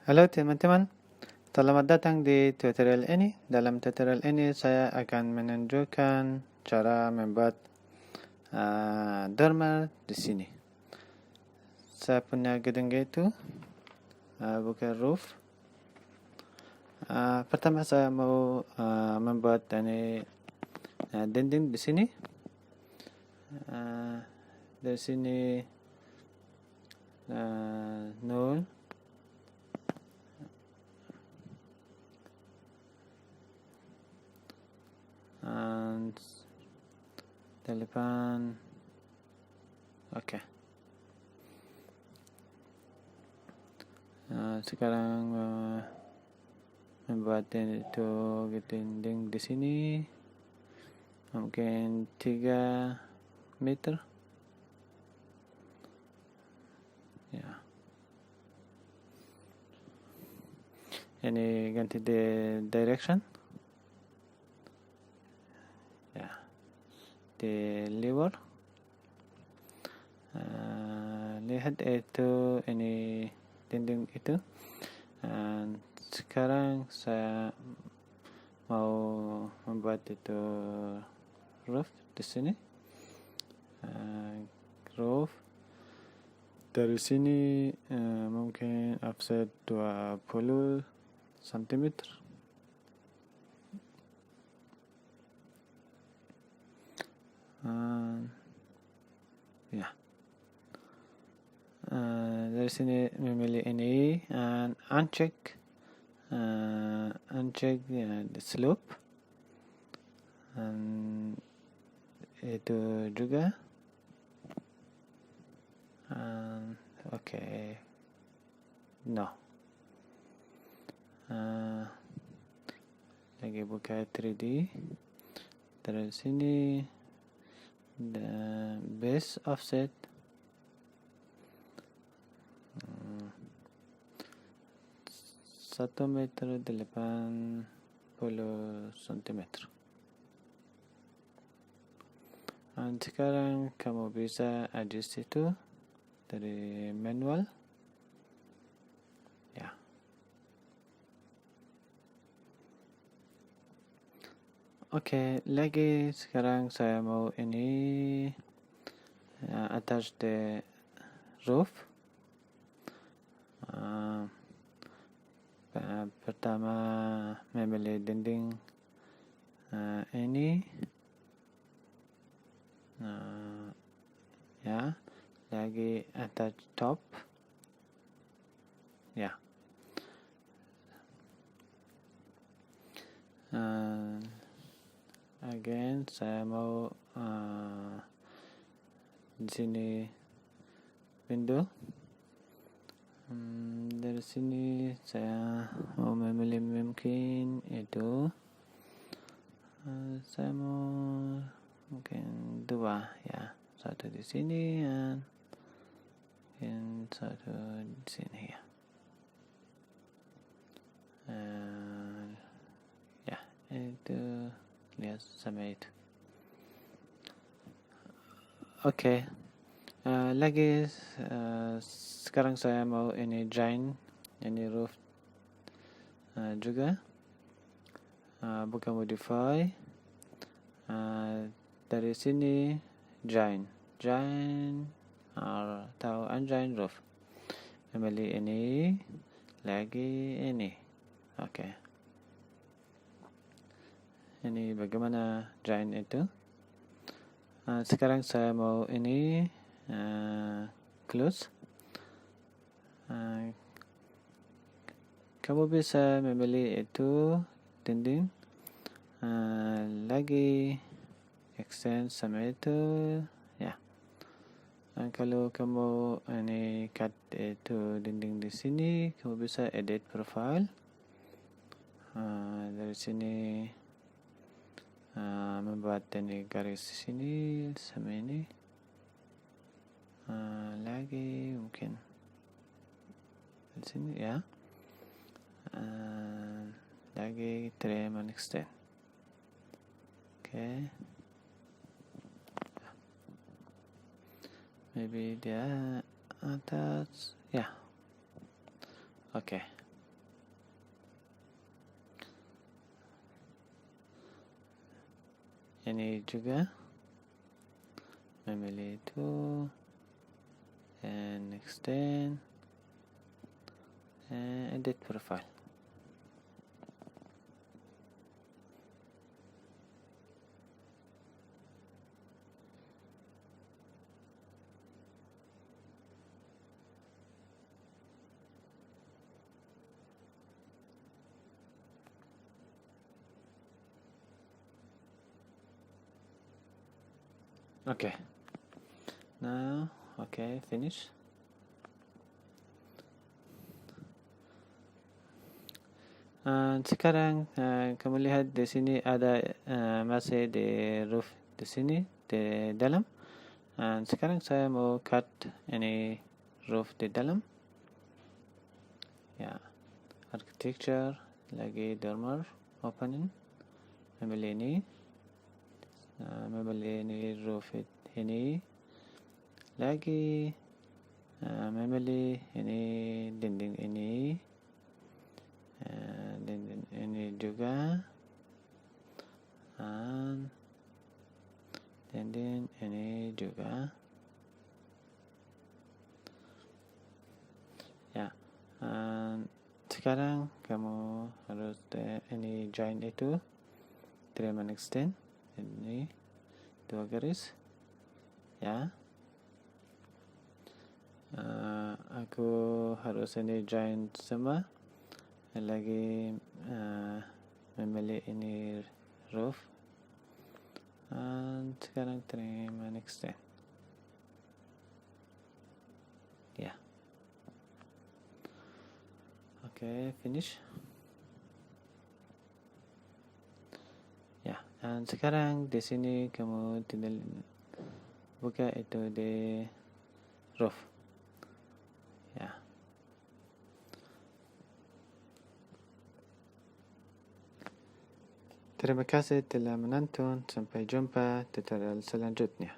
Halo teman-teman, selamat datang di tutorial ini. Dalam tutorial ini saya akan menunjukkan cara membuat dormer di sini. Saya punya gedung itu, bukan roof. Pertama saya mau membuat ini dinding di sini. Dari sini 0. Depan, oke. Sekarang membuat itu dinding di sini, mungkin 3 meter. Ya. Ini ganti direction. Ya. Di lever. Lihat itu ini dinding itu. Sekarang saya mau membuat itu roof di sini. Roof dari sini mungkin offset 20 cm. Ya. Dari sini memilih ini uncheck the slope, itu juga okay. No, lagi buka 3D. Dari sini the base offset 1 meter 80 cm. Sekarang kamu bisa adjust itu dari manual. Ya. Oke, lagi sekarang saya mau ini attach the roof. Pertama memilih dinding ini. Ya, lagi attach top. Ya. Again saya mau di sini window. Dari sini saya mau memilih mungkin itu. Saya mau mungkin 2 ya, 1 di sini dan 1 di sini ya. Ya, itu lihat sama itu. Oke. Lagi sekarang saya mau ini join ini roof juga. Buka modify. Dari sini join atau unjoin roof. Memilih ini, lagi ini. Oke. Ini bagaimana join itu? Sekarang saya mau ini close. Kamu bisa memilih itu dinding. Lagi extend sama itu ya. Kalau kamu ini cut itu dinding di sini, kamu bisa edit profile. Dari sini membuat ini garis di sini sama ini. Lagi mungkin di sini ya. Lagi trim and extend. Okay. Maybe dia atas ya. Okay. ini juga memilih itu and extend and edit profile. Okay. Now, okay, finish. Sekarang kamu lihat di sini ada masih di roof di sini di dalam. Sekarang saya mau cut ini roof di dalam. Ya, architecture lagi dormer opening. Memilih ini. Memilih ini roof ini. Lagi memilih ini dinding ini. Dinding ini juga. Dan dinding ini juga. Ya. Sekarang kamu harus ini join itu. Trim and extend. Ini 2 garis. Ya. Aku harus ini join semua. Lagi memilih ini roof. Dan sekarang trim and extend. Ya. Okay, finish. Ya, dan sekarang di sini kamu tinggal buka itu di roof. Ya. Terima kasih telah menonton. Sampai jumpa tutorial selanjutnya.